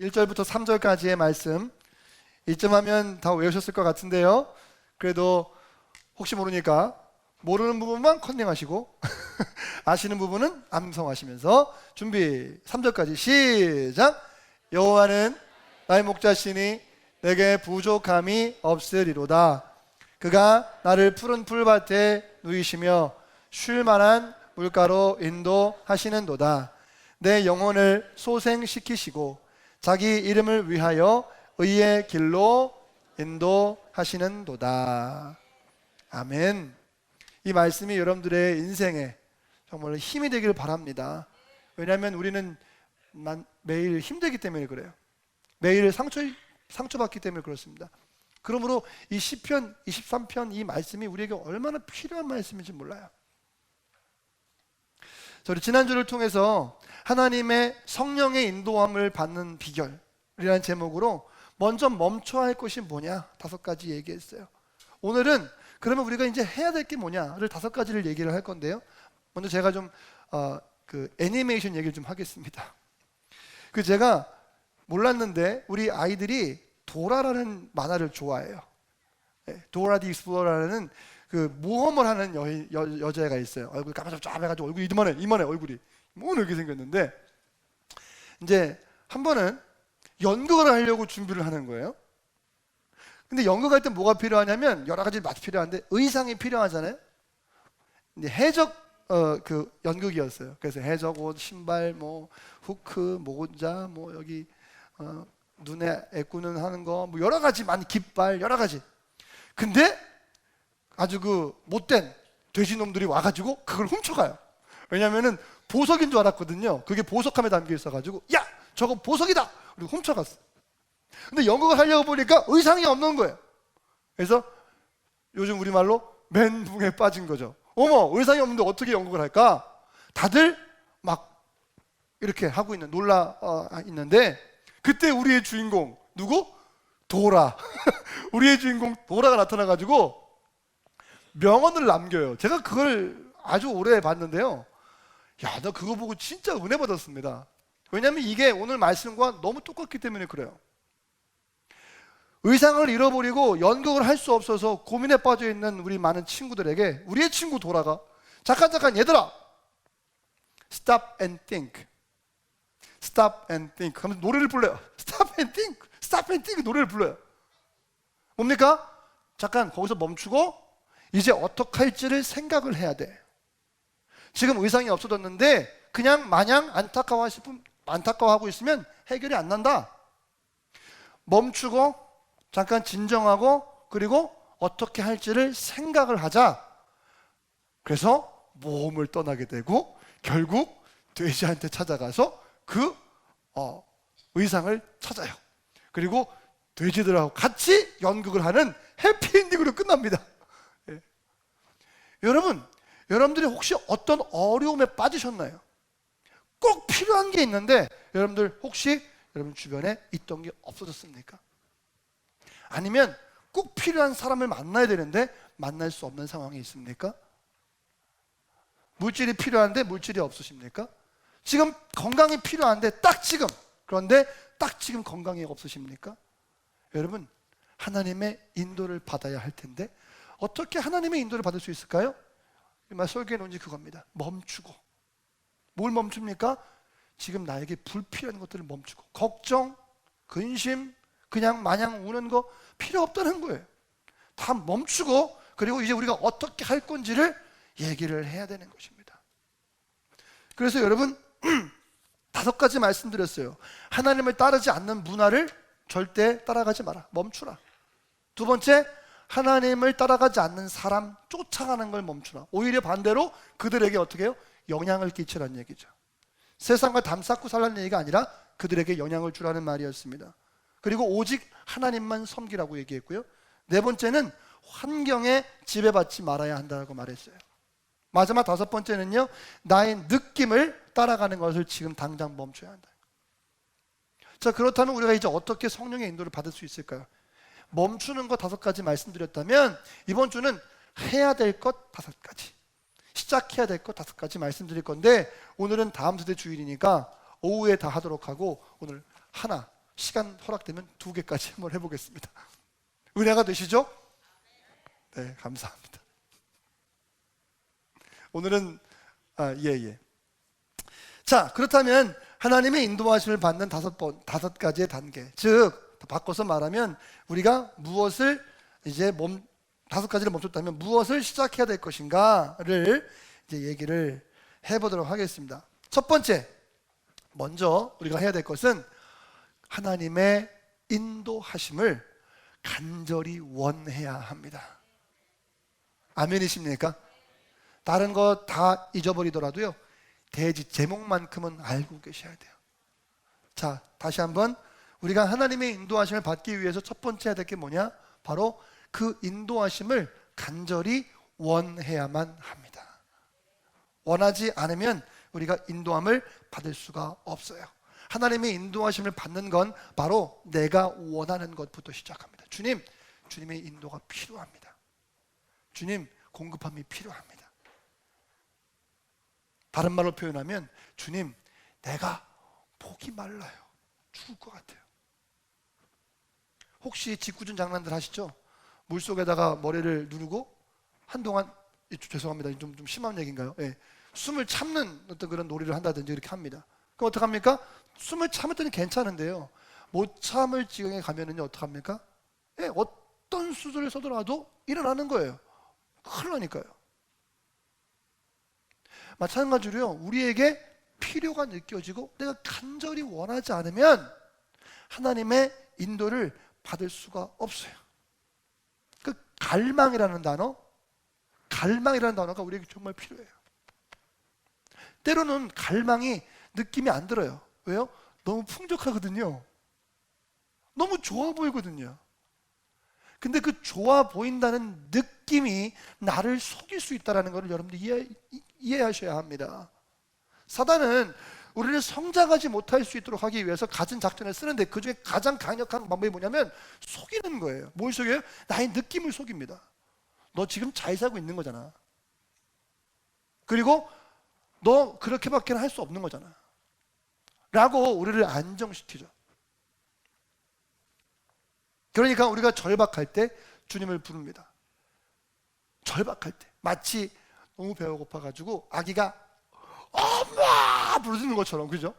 1절부터 3절까지의 말씀 이쯤 하면 다 외우셨을 것 같은데요. 그래도 혹시 모르니까 모르는 부분만 컨닝하시고 아시는 부분은 암송하시면서 준비. 3절까지 시작. 여호와는 나의 목자시니 내게 부족함이 없으리로다. 그가 나를 푸른 풀밭에 누이시며 쉴 만한 물가로 인도하시는도다. 내 영혼을 소생시키시고 자기 이름을 위하여 의의 길로 인도하시는도다. 아멘. 이 말씀이 여러분들의 인생에 정말 힘이 되기를 바랍니다. 왜냐하면 우리는 매일 힘들기 때문에 그래요. 매일 상처받기 때문에 그렇습니다. 그러므로 이 시편 23편 이 말씀이 우리에게 얼마나 필요한 말씀인지 몰라요. 우리 지난주를 통해서 하나님의 성령의 인도함을 받는 비결이라는 제목으로 먼저 멈춰야 할 것이 뭐냐 5가지 얘기했어요. 오늘은 그러면 우리가 이제 해야 될 게 뭐냐를 5가지를 얘기를 할 건데요. 먼저 제가 좀 애니메이션 얘기를 좀 하겠습니다. 제가 몰랐는데 우리 아이들이 도라라는 만화를 좋아해요. 도라 디 익스플로러라는 모험을 하는 여자애가 있어요. 얼굴 까마잡잡해가지고 얼굴이 이만해 얼굴이 뭐 이렇게 생겼는데 이제 한 번은 연극을 하려고 준비를 하는 거예요. 근데 연극할 때 뭐가 필요하냐면 여러 가지 맛이 필요한데 의상이 필요하잖아요. 이제 해적 연극이었어요. 그래서 해적 옷, 신발, 뭐 후크, 모자, 뭐 여기 눈에 애꾸는 하는 거, 뭐 여러 가지 많이 깃발 여러 가지. 근데 아주 못된 돼지놈들이 와가지고 그걸 훔쳐가요. 왜냐면은 보석인 줄 알았거든요. 그게 보석함에 담겨 있어가지고 야 저거 보석이다. 그리고 훔쳐갔어. 근데 연극을 하려고 보니까 의상이 없는 거예요. 그래서 요즘 우리말로 멘붕에 빠진 거죠. 어머 의상이 없는데 어떻게 연극을 할까? 다들 막 이렇게 하고 놀라 있는데 그때 우리의 주인공 누구? 도라. 우리의 주인공 도라가 나타나가지고 명언을 남겨요. 제가 그걸 아주 오래 봤는데요. 야, 나 그거 보고 진짜 은혜 받았습니다. 왜냐하면 이게 오늘 말씀과 너무 똑같기 때문에 그래요. 의상을 잃어버리고 연극을 할 수 없어서 고민에 빠져 있는 우리 많은 친구들에게 우리의 친구 도라가 잠깐 얘들아 Stop and think. Stop and think 하면서 노래를 불러요. Stop and think. Stop and think 노래를 불러요. 뭡니까? 잠깐 거기서 멈추고 이제 어떻게 할지를 생각을 해야 돼. 지금 의상이 없어졌는데 그냥 마냥 안타까워하고 있으면 해결이 안 난다. 멈추고 잠깐 진정하고 그리고 어떻게 할지를 생각을 하자. 그래서 모험을 떠나게 되고 결국 돼지한테 찾아가서 의상을 찾아요. 그리고 돼지들하고 같이 연극을 하는 해피엔딩으로 끝납니다. 여러분들이 혹시 어떤 어려움에 빠지셨나요? 꼭 필요한 게 있는데 여러분들 혹시 여러분 주변에 있던 게 없어졌습니까? 아니면 꼭 필요한 사람을 만나야 되는데 만날 수 없는 상황이 있습니까? 물질이 필요한데 물질이 없으십니까? 지금 건강이 필요한데 그런데 딱 지금 건강이 없으십니까? 여러분 하나님의 인도를 받아야 할 텐데 어떻게 하나님의 인도를 받을 수 있을까요? 설교의 논지 그겁니다. 멈추고. 뭘 멈춥니까? 지금 나에게 불필요한 것들을 멈추고 걱정, 근심, 그냥 마냥 우는 거 필요 없다는 거예요. 다 멈추고 그리고 이제 우리가 어떻게 할 건지를 얘기를 해야 되는 것입니다. 그래서 여러분 5가지 말씀드렸어요. 하나님을 따르지 않는 문화를 절대 따라가지 마라. 멈추라. 2번째, 하나님을 따라가지 않는 사람 쫓아가는 걸 멈추라. 오히려 반대로 그들에게 어떻게 해요? 영향을 끼치라는 얘기죠. 세상과 담쌓고 살라는 얘기가 아니라 그들에게 영향을 주라는 말이었습니다. 그리고 오직 하나님만 섬기라고 얘기했고요. 4번째는 환경에 지배받지 말아야 한다고 말했어요. 마지막 5번째는요, 나의 느낌을 따라가는 것을 지금 당장 멈춰야 한다. 자, 그렇다면 우리가 이제 어떻게 성령의 인도를 받을 수 있을까요? 멈추는 것 5가지 말씀드렸다면 이번 주는 해야 될 것 5가지, 시작해야 될 것 5가지 말씀드릴 건데 오늘은 다음 세대 주일이니까 오후에 다 하도록 하고 오늘 하나 시간 허락되면 2개까지 한번 해보겠습니다. 은혜가 되시죠? 네, 감사합니다. 오늘은 예. 자, 그렇다면 하나님의 인도하심을 받는 5가지의 단계, 즉 바꿔서 말하면 우리가 무엇을 이제 5가지를 멈췄다면 무엇을 시작해야 될 것인가를 이제 얘기를 해보도록 하겠습니다. 첫 번째, 먼저 우리가 해야 될 것은 하나님의 인도하심을 간절히 원해야 합니다. 아멘이십니까? 다른 거 다 잊어버리더라도요, 대지 제목만큼은 알고 계셔야 돼요. 자, 다시 한번 우리가 하나님의 인도하심을 받기 위해서 첫 번째 해야 될 게 뭐냐? 바로 그 인도하심을 간절히 원해야만 합니다. 원하지 않으면 우리가 인도함을 받을 수가 없어요. 하나님의 인도하심을 받는 건 바로 내가 원하는 것부터 시작합니다. 주님, 주님의 인도가 필요합니다. 주님, 공급함이 필요합니다. 다른 말로 표현하면, 주님, 내가 목이 말라요. 죽을 것 같아요. 혹시 짓궂은 장난들 하시죠? 물속에다가 머리를 누르고 한동안, 죄송합니다, 좀 심한 얘기인가요? 예, 숨을 참는 어떤 그런 놀이를 한다든지 이렇게 합니다. 그럼 어떡합니까? 숨을 참을 때는 괜찮은데요, 못 참을 지경에 가면은요 어떡합니까? 예, 어떤 수술을 써더라도 일어나는 거예요. 큰일 나니까요. 마찬가지로요, 우리에게 필요가 느껴지고 내가 간절히 원하지 않으면 하나님의 인도를 받을 수가 없어요. 그 갈망이라는 단어가 우리에게 정말 필요해요. 때로는 갈망이 느낌이 안 들어요. 왜요? 너무 풍족하거든요. 너무 좋아 보이거든요. 근데 그 좋아 보인다는 느낌이 나를 속일 수 있다는 것을 여러분들 이해하셔야 합니다. 사단은 우리를 성장하지 못할 수 있도록 하기 위해서 가진 작전을 쓰는데, 그 중에 가장 강력한 방법이 뭐냐면 속이는 거예요. 뭘 속여요? 나의 느낌을 속입니다. 너 지금 잘 살고 있는 거잖아. 그리고 너 그렇게밖에 할 수 없는 거잖아 라고 우리를 안정시키죠. 그러니까 우리가 절박할 때 주님을 부릅니다. 절박할 때 마치 너무 배가 고파가지고 아기가 엄마 부르는 것처럼, 그죠?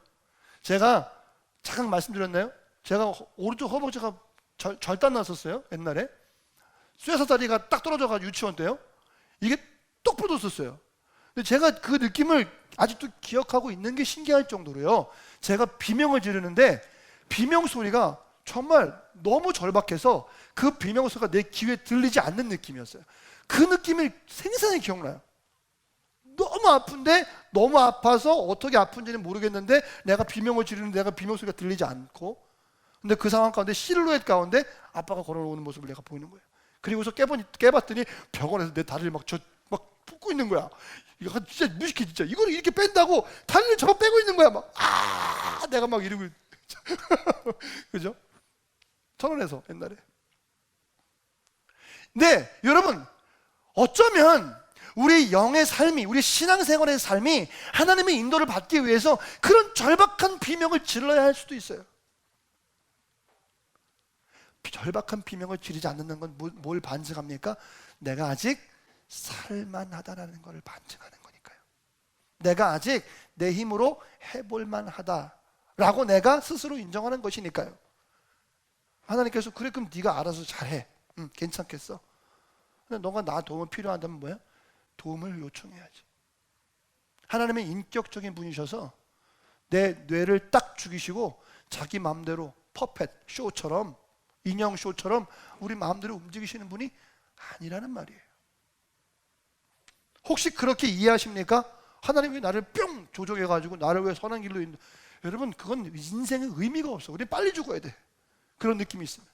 제가 잠깐 말씀드렸나요? 제가 오른쪽 허벅지가 절단 났었어요. 옛날에 쇠사다리가 딱 떨어져가지고 유치원 때요, 이게 똑 부러졌었어요. 근데 제가 그 느낌을 아직도 기억하고 있는 게 신기할 정도로요, 제가 비명을 지르는데 비명 소리가 정말 너무 절박해서 그 비명 소리가 내 귀에 들리지 않는 느낌이었어요. 그 느낌이 생생히 기억나요. 너무 아픈데, 너무 아파서 어떻게 아픈지는 모르겠는데 내가 비명을 지르는데 내가 비명 소리가 들리지 않고, 근데 그 상황 가운데 실루엣 가운데 아빠가 걸어오는 모습을 내가 보이는 거예요. 그리고서 깨봤더니 병원에서 내 다리를 막 붓고 있는 거야. 이거 진짜 무식해, 진짜. 이걸 이렇게 뺀다고 다리를 저거 빼고 있는 거야. 내가 막 이러고 그죠? 천원에서 옛날에. 네, 여러분, 어쩌면 우리 영의 삶이, 우리 신앙생활의 삶이 하나님의 인도를 받기 위해서 그런 절박한 비명을 질러야 할 수도 있어요. 절박한 비명을 지르지 않는 건 뭘 반증합니까? 내가 아직 살만하다라는 걸 반증하는 거니까요. 내가 아직 내 힘으로 해볼만 하다라고 내가 스스로 인정하는 것이니까요. 하나님께서, 그래 그럼 네가 알아서 잘해. 괜찮겠어. 근데 너가 나 도움 필요하다면 뭐야? 도움을 요청해야지. 하나님은 인격적인 분이셔서 내 뇌를 딱 죽이시고 자기 마음대로 퍼펫 쇼처럼, 인형 쇼처럼 우리 마음대로 움직이시는 분이 아니라는 말이에요. 혹시 그렇게 이해하십니까? 하나님이 나를 뿅 조종해가지고 나를 왜 선한 길로 여러분, 그건 인생의 의미가 없어. 우리 빨리 죽어야 돼. 그런 느낌이 있으면.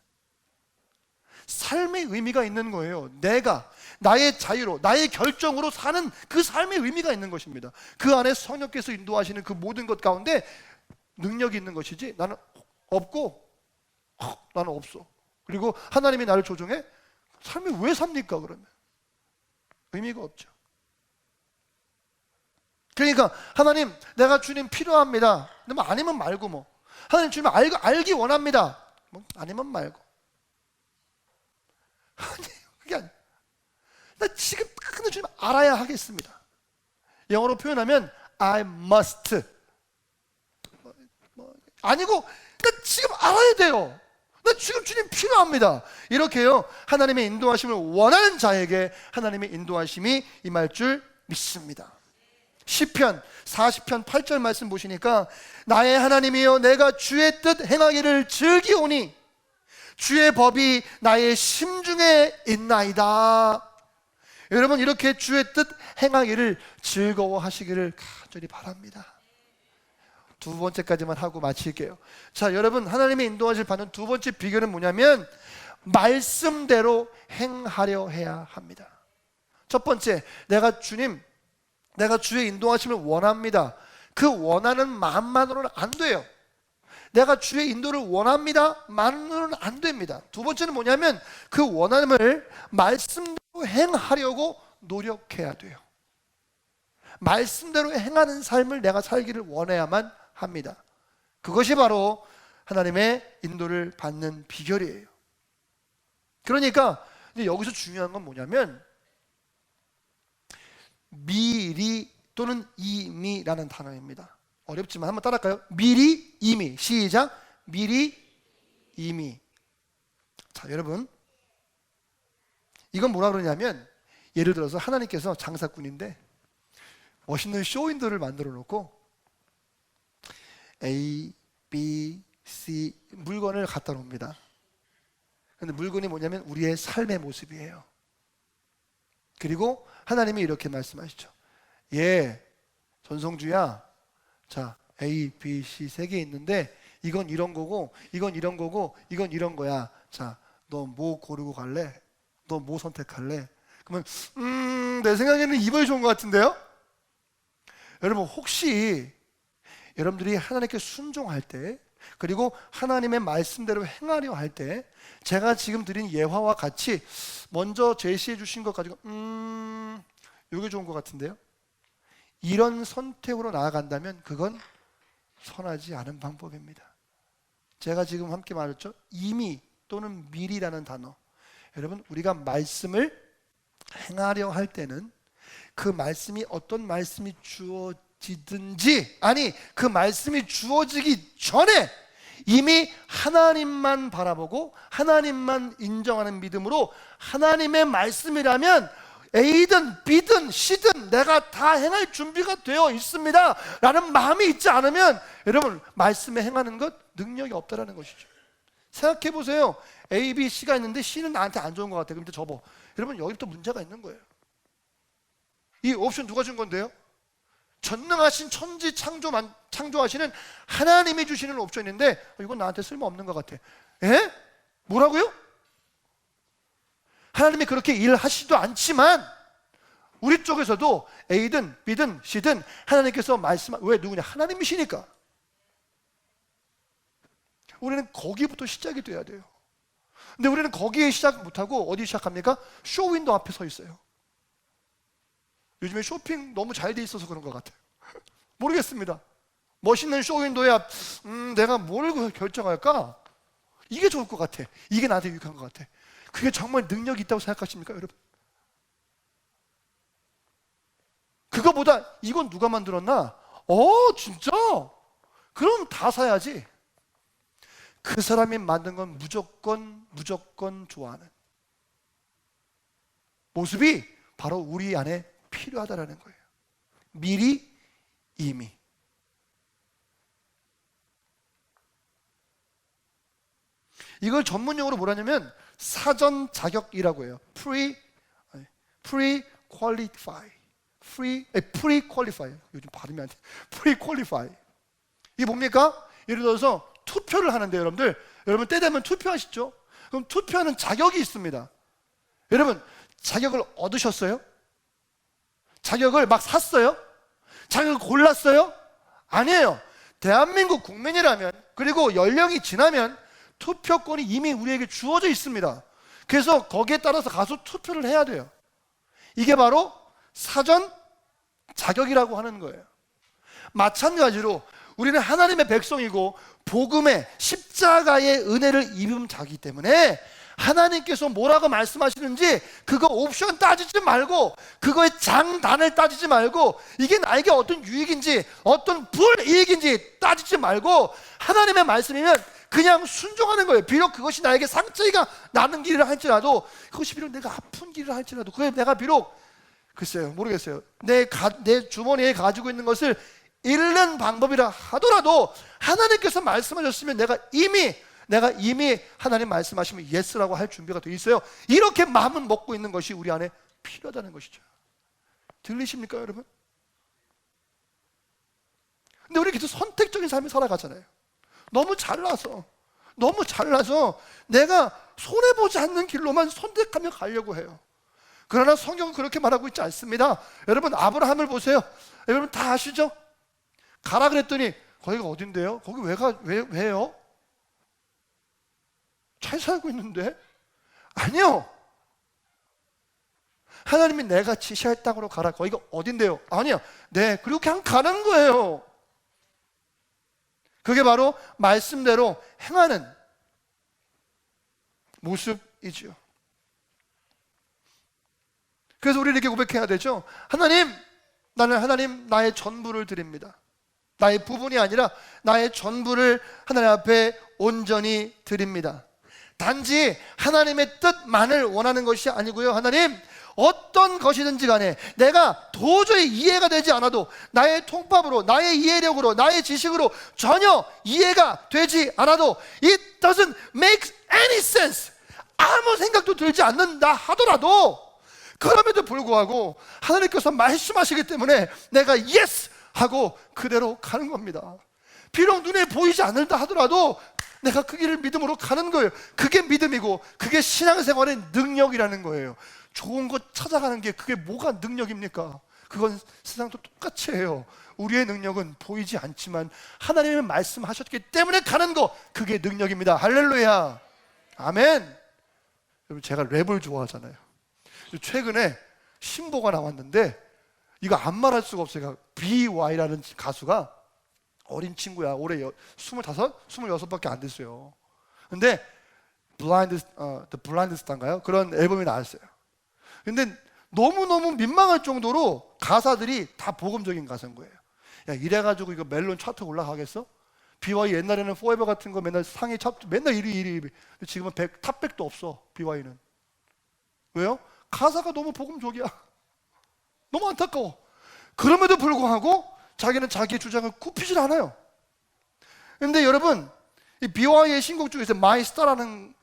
삶의 의미가 있는 거예요. 내가 나의 자유로, 나의 결정으로 사는 그 삶의 의미가 있는 것입니다. 그 안에 성령께서 인도하시는 그 모든 것 가운데 능력이 있는 것이지, 나는 없고 나는 없어. 그리고 하나님이 나를 조종해? 삶이 왜 삽니까 그러면? 의미가 없죠. 그러니까 하나님, 내가 주님 필요합니다. 근데 뭐 아니면 말고 뭐. 하나님 주님 알기 원합니다. 뭐 아니면 말고. 아니, 그게 아니야. 나 지금 근데 주님 알아야 하겠습니다. 영어로 표현하면 I must. 아니고 나 지금 알아야 돼요. 나 지금 주님 필요합니다. 이렇게요, 하나님의 인도하심을 원하는 자에게 하나님의 인도하심이 임할 줄 믿습니다. 시편 40편 8절 말씀 보시니까 나의 하나님이여 내가 주의 뜻 행하기를 즐기오니 주의 법이 나의 심중에 있나이다. 여러분, 이렇게 주의 뜻 행하기를 즐거워하시기를 간절히 바랍니다. 두 번째까지만 하고 마칠게요. 자, 여러분, 하나님의 인도하실 받는 두 번째 비결은 뭐냐면 말씀대로 행하려 해야 합니다. 첫 번째, 내가 주의 인도하심을 원합니다. 그 원하는 마음만으로는 안 돼요. 내가 주의 인도를 원합니다 만으로는 안 됩니다. 두 번째는 뭐냐면 그 원함을 말씀대로 행하려고 노력해야 돼요. 말씀대로 행하는 삶을 내가 살기를 원해야만 합니다. 그것이 바로 하나님의 인도를 받는 비결이에요. 그러니까 이제 여기서 중요한 건 뭐냐면 미리 또는 이미라는 단어입니다. 어렵지만 한번 따라할까요? 미리, 이미. 시작. 미리, 이미. 자, 여러분, 이건 뭐라 그러냐면 예를 들어서 하나님께서 장사꾼인데 멋있는 쇼윈도를 만들어 놓고 A, B, C 물건을 갖다 놓습니다. 근데 물건이 뭐냐면 우리의 삶의 모습이에요. 그리고 하나님이 이렇게 말씀하시죠. 예, 전성주야, 자, A, B, C 세 개 있는데 이건 이런 거고 이건 이런 거고 이건 이런 거야. 자, 너 뭐 고르고 갈래? 너 뭐 선택할래? 그러면 내 생각에는 2번이 좋은 것 같은데요? 여러분, 혹시 여러분들이 하나님께 순종할 때, 그리고 하나님의 말씀대로 행하려 할 때 제가 지금 드린 예화와 같이 먼저 제시해 주신 것 가지고 이게 좋은 것 같은데요? 이런 선택으로 나아간다면 그건 선하지 않은 방법입니다. 제가 지금 함께 말했죠? 이미 또는 미리라는 단어. 여러분, 우리가 말씀을 행하려 할 때는 그 말씀이 어떤 말씀이 주어지든지, 아니 그 말씀이 주어지기 전에 이미 하나님만 바라보고 하나님만 인정하는 믿음으로 하나님의 말씀이라면 A든 B든 C든 내가 다 행할 준비가 되어 있습니다 라는 마음이 있지 않으면 여러분, 말씀에 행하는 것 능력이 없다라는 것이죠. 생각해 보세요. A, B, C가 있는데 C는 나한테 안 좋은 것 같아. 그럼 접어. 여러분, 여기부터 문제가 있는 거예요. 이 옵션 누가 준 건데요? 전능하신 천지 창조하시는 하나님이 주시는 옵션인데 이건 나한테 쓸모없는 것 같아. 에? 뭐라고요? 하나님이 그렇게 일하시지도 않지만 우리 쪽에서도 A든 B든 C든 하나님께서 왜 누구냐? 하나님이시니까 우리는 거기부터 시작이 돼야 돼요. 근데 우리는 거기에 시작 못하고 어디 시작합니까? 쇼윈도 앞에 서 있어요. 요즘에 쇼핑 너무 잘 돼 있어서 그런 것 같아요. 모르겠습니다. 멋있는 쇼윈도에 내가 뭘 결정할까? 이게 좋을 것 같아. 이게 나한테 유익한 것 같아. 그게 정말 능력이 있다고 생각하십니까, 여러분? 그거보다 이건 누가 만들었나? 진짜? 그럼 다 사야지. 그 사람이 만든 건 무조건 좋아하는 모습이 바로 우리 안에 필요하다라는 거예요. 미리, 이미. 이걸 전문용어로 뭐라냐면 사전 자격이라고 해요. pre-qualify. pre-qualify. 요즘 발음이 안 돼. pre-qualify. 이게 뭡니까? 예를 들어서 투표를 하는데 여러분 때 되면 투표하시죠? 그럼 투표하는 자격이 있습니다. 여러분, 자격을 얻으셨어요? 자격을 막 샀어요? 자격을 골랐어요? 아니에요. 대한민국 국민이라면, 그리고 연령이 지나면 투표권이 이미 우리에게 주어져 있습니다. 그래서 거기에 따라서 가서 투표를 해야 돼요. 이게 바로 사전 자격이라고 하는 거예요. 마찬가지로 우리는 하나님의 백성이고 복음의 십자가의 은혜를 입은 자이기 때문에 하나님께서 뭐라고 말씀하시는지 그거 옵션 따지지 말고, 그거의 장단을 따지지 말고, 이게 나에게 어떤 유익인지 어떤 불이익인지 따지지 말고 하나님의 말씀이면 그냥 순종하는 거예요. 비록 그것이 나에게 상처가 나는 길이라 할지라도, 그것이 비록 내가 아픈 길이라 할지라도, 그게 내가 비록 글쎄요 모르겠어요 내 주머니에 가지고 있는 것을 잃는 방법이라 하더라도 하나님께서 말씀하셨으면 내가 이미 하나님 말씀하시면 예스라고 할 준비가 되어 있어요. 이렇게 마음은 먹고 있는 것이 우리 안에 필요하다는 것이죠. 들리십니까 여러분? 근데 우리 계속 선택적인 삶을 살아가잖아요. 너무 잘나서 내가 손해보지 않는 길로만 선택하며 가려고 해요. 그러나 성경은 그렇게 말하고 있지 않습니다. 여러분 아브라함을 보세요. 여러분 다 아시죠? 가라 그랬더니 거기가 어딘데요? 거기 왜요? 잘 살고 있는데? 아니요. 하나님이 내가 지시할 땅으로 가라. 거기가 어딘데요? 아니요. 네, 그렇게 그냥 가는 거예요. 그게 바로 말씀대로 행하는 모습이지요. 그래서 우리는 이렇게 고백해야 되죠. 나는 나의 전부를 드립니다. 나의 부분이 아니라 나의 전부를 하나님 앞에 온전히 드립니다. 단지 하나님의 뜻만을 원하는 것이 아니고요. 하나님, 어떤 것이든지 간에 내가 도저히 이해가 되지 않아도 나의 통밥으로, 나의 이해력으로, 나의 지식으로 전혀 이해가 되지 않아도 It doesn't make any sense, 아무 생각도 들지 않는다 하더라도, 그럼에도 불구하고 하나님께서 말씀하시기 때문에 내가 yes 하고 그대로 가는 겁니다. 비록 눈에 보이지 않는다 하더라도 내가 그 길을 믿음으로 가는 거예요. 그게 믿음이고 그게 신앙생활의 능력이라는 거예요. 좋은 것 찾아가는 게 그게 뭐가 능력입니까? 그건 세상도 똑같이 해요. 우리의 능력은 보이지 않지만 하나님의 말씀하셨기 때문에 가는 거, 그게 능력입니다. 할렐루야, 아멘. 여러분 제가 랩을 좋아하잖아요. 최근에 신보가 나왔는데 이거 안 말할 수가 없어요. BY라는 가수가 어린 친구야. 올해 25, 26밖에 안 됐어요. 근데 The Blind Star인가요? 그런 앨범이 나왔어요. 근데 너무너무 민망할 정도로 가사들이 다 복음적인 가사인 거예요. 야, 이래가지고 이거 멜론 차트 올라가겠어? BY 옛날에는 Forever 같은 거 맨날 상위 차트 맨날 1위. 지금은 탑백도 없어. BY는. 왜요? 가사가 너무 복음적이야. 너무 안타까워. 그럼에도 불구하고 자기는 자기의 주장을 굽히질 않아요. 근데 여러분, 이 BY의 신곡 중에서 My Star라는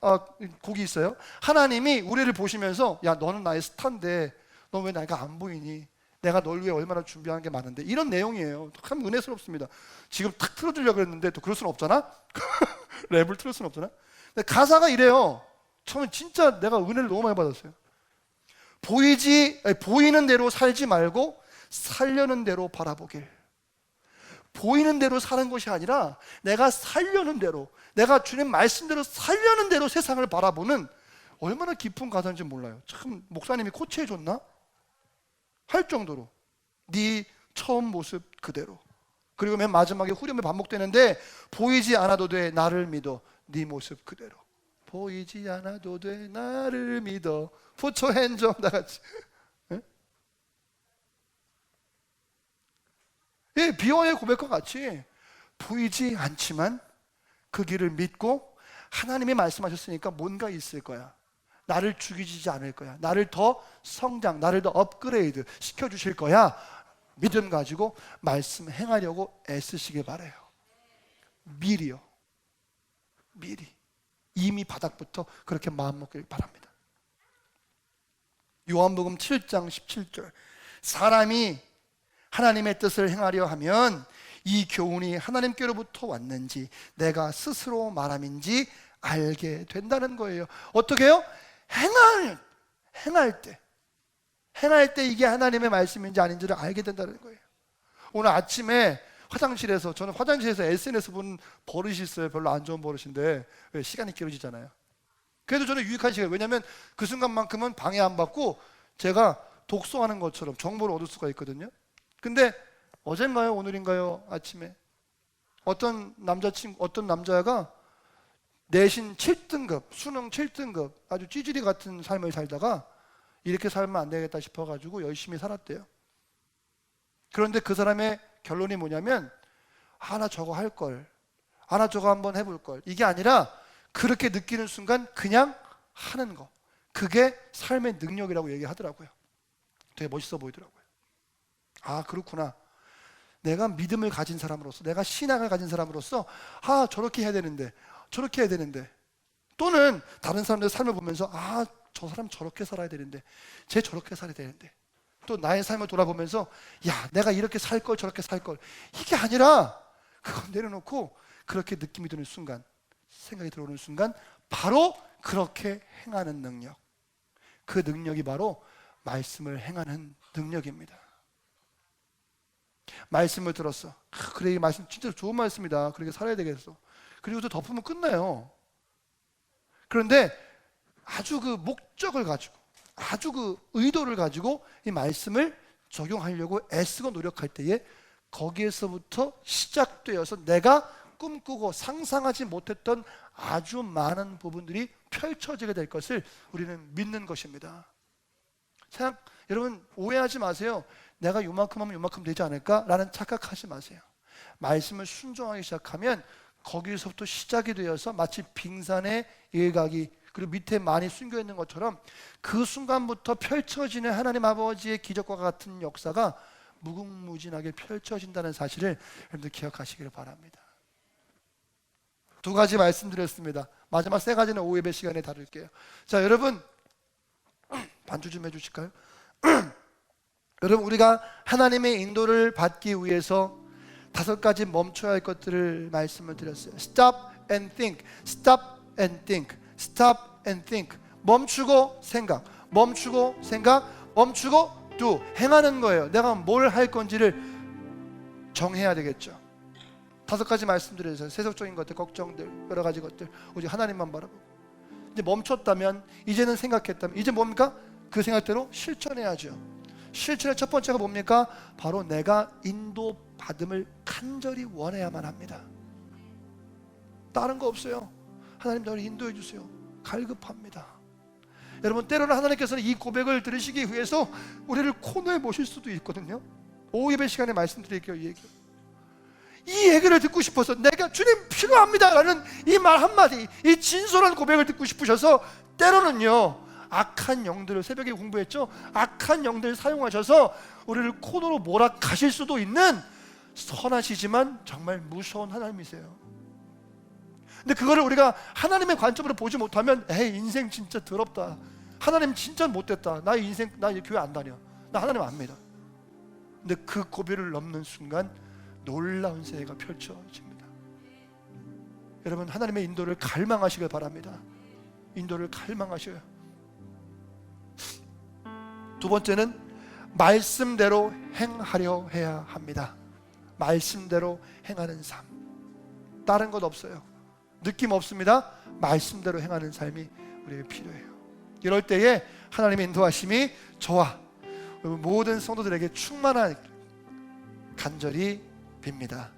곡이 있어요. 하나님이 우리를 보시면서 야, 너는 나의 스타인데 너 왜 내가 안 보이니? 내가 널 위해 얼마나 준비한 게 많은데, 이런 내용이에요. 참 은혜스럽습니다. 지금 탁 틀어주려고 했는데 또 그럴 수는 없잖아. 랩을 틀을 수는 없잖아. 근데 가사가 이래요. 저는 진짜 내가 은혜를 너무 많이 받았어요. 보이는 대로 살지 말고 살려는 대로 바라보길. 보이는 대로 사는 것이 아니라 내가 살려는 대로, 내가 주님 말씀대로 살려는 대로 세상을 바라보는, 얼마나 깊은 가사인지 몰라요. 참 목사님이 코치해 줬나? 할 정도로 네 처음 모습 그대로. 그리고 맨 마지막에 후렴에 반복되는데 보이지 않아도 돼 나를 믿어 네 모습 그대로. 보이지 않아도 돼 나를 믿어. Put your hands up, 다 같이. 예, 비와의 고백과 같이 보이지 않지만 그 길을 믿고 하나님이 말씀하셨으니까 뭔가 있을 거야. 나를 죽이지 않을 거야. 나를 더 성장, 나를 더 업그레이드 시켜주실 거야. 믿음 가지고 말씀 행하려고 애쓰시길 바라요. 미리요. 미리. 이미 바닥부터 그렇게 마음 먹길 바랍니다. 요한복음 7장 17절. 사람이 하나님의 뜻을 행하려 하면 이 교훈이 하나님께로부터 왔는지 내가 스스로 말함인지 알게 된다는 거예요. 어떻게 해요? 행할 때 이게 하나님의 말씀인지 아닌지를 알게 된다는 거예요. 오늘 아침에 저는 화장실에서 SNS 본 버릇이 있어요. 별로 안 좋은 버릇인데 왜? 시간이 길어지잖아요. 그래도 저는 유익한 시간, 왜냐하면 그 순간만큼은 방해 안 받고 제가 독서하는 것처럼 정보를 얻을 수가 있거든요. 근데 어젠가요? 오늘인가요? 아침에 어떤 남자가 내신 7등급, 수능 7등급 아주 찌질이 같은 삶을 살다가 이렇게 살면 안 되겠다 싶어가지고 열심히 살았대요. 그런데 그 사람의 결론이 뭐냐면 나 저거 할 걸, 나 저거 한번 해볼 걸, 이게 아니라 그렇게 느끼는 순간 그냥 하는 거, 그게 삶의 능력이라고 얘기하더라고요. 되게 멋있어 보이더라고요. 그렇구나. 내가 믿음을 가진 사람으로서, 내가 신앙을 가진 사람으로서 저렇게 해야 되는데, 저렇게 해야 되는데, 또는 다른 사람들의 삶을 보면서 저 사람 저렇게 살아야 되는데, 쟤 저렇게 살아야 되는데, 또 나의 삶을 돌아보면서 내가 이렇게 살 걸, 저렇게 살 걸, 이게 아니라 그건 내려놓고 그렇게 느낌이 드는 순간, 생각이 들어오는 순간 바로 그렇게 행하는 능력, 그 능력이 바로 말씀을 행하는 능력입니다. 말씀을 들었어. 그래, 이 말씀 진짜 좋은 말씀이다. 그렇게 살아야 되겠어. 그리고 또 덮으면 끝나요. 그런데 아주 그 목적을 가지고, 아주 그 의도를 가지고 이 말씀을 적용하려고 애쓰고 노력할 때에 거기에서부터 시작되어서 내가 꿈꾸고 상상하지 못했던 아주 많은 부분들이 펼쳐지게 될 것을 우리는 믿는 것입니다. 여러분 오해하지 마세요. 내가 요만큼 하면 요만큼 되지 않을까라는 착각하지 마세요. 말씀을 순종하기 시작하면 거기서부터 시작이 되어서 마치 빙산의 일각이 그리고 밑에 많이 숨겨 있는 것처럼 그 순간부터 펼쳐지는 하나님 아버지의 기적과 같은 역사가 무궁무진하게 펼쳐진다는 사실을 여러분들 기억하시기를 바랍니다. 2가지 말씀드렸습니다. 마지막 3가지는 오후 예배 시간에 다룰게요. 자, 여러분 반주 좀 해주실까요? 여러분, 우리가 하나님의 인도를 받기 위해서 5가지 멈춰야 할 것들을 말씀을 드렸어요. Stop and think, stop and think, stop and think. 멈추고 생각, 멈추고 생각, 멈추고 do. 행하는 거예요. 내가 뭘 할 건지를 정해야 되겠죠. 5가지 말씀드렸어요. 세속적인 것들, 걱정들, 여러 가지 것들 오직 하나님만 바라보고. 이제 멈췄다면, 이제는 생각했다면, 이제 뭡니까? 그 생각대로 실천해야죠. 실천의 첫 번째가 뭡니까? 바로 내가 인도받음을 간절히 원해야만 합니다. 다른 거 없어요. 하나님 저를 인도해 주세요. 갈급합니다. 여러분, 때로는 하나님께서는 이 고백을 들으시기 위해서 우리를 코너에 모실 수도 있거든요. 오후 예배 시간에 말씀드릴게요. 이 얘기를 듣고 싶어서, 내가 주님 필요합니다 라는 이 말 한마디, 이 진솔한 고백을 듣고 싶으셔서 때로는요 악한 영들을, 새벽에 공부했죠, 악한 영들을 사용하셔서 우리를 코너로 몰아가실 수도 있는 선하시지만 정말 무서운 하나님이세요. 근데 그거를 우리가 하나님의 관점으로 보지 못하면 인생 진짜 더럽다, 하나님 진짜 못됐다, 나 인생, 나 교회 안 다녀, 나 하나님 안 믿어. 근데 그 고비를 넘는 순간 놀라운 새해가 펼쳐집니다. 여러분, 하나님의 인도를 갈망하시길 바랍니다. 인도를 갈망하셔요. 2번째는 말씀대로 행하려 해야 합니다. 말씀대로 행하는 삶. 다른 것 없어요. 느낌 없습니다. 말씀대로 행하는 삶이 우리에게 필요해요. 이럴 때에 하나님의 인도하심이 저와 모든 성도들에게 충만한 간절히 빕니다.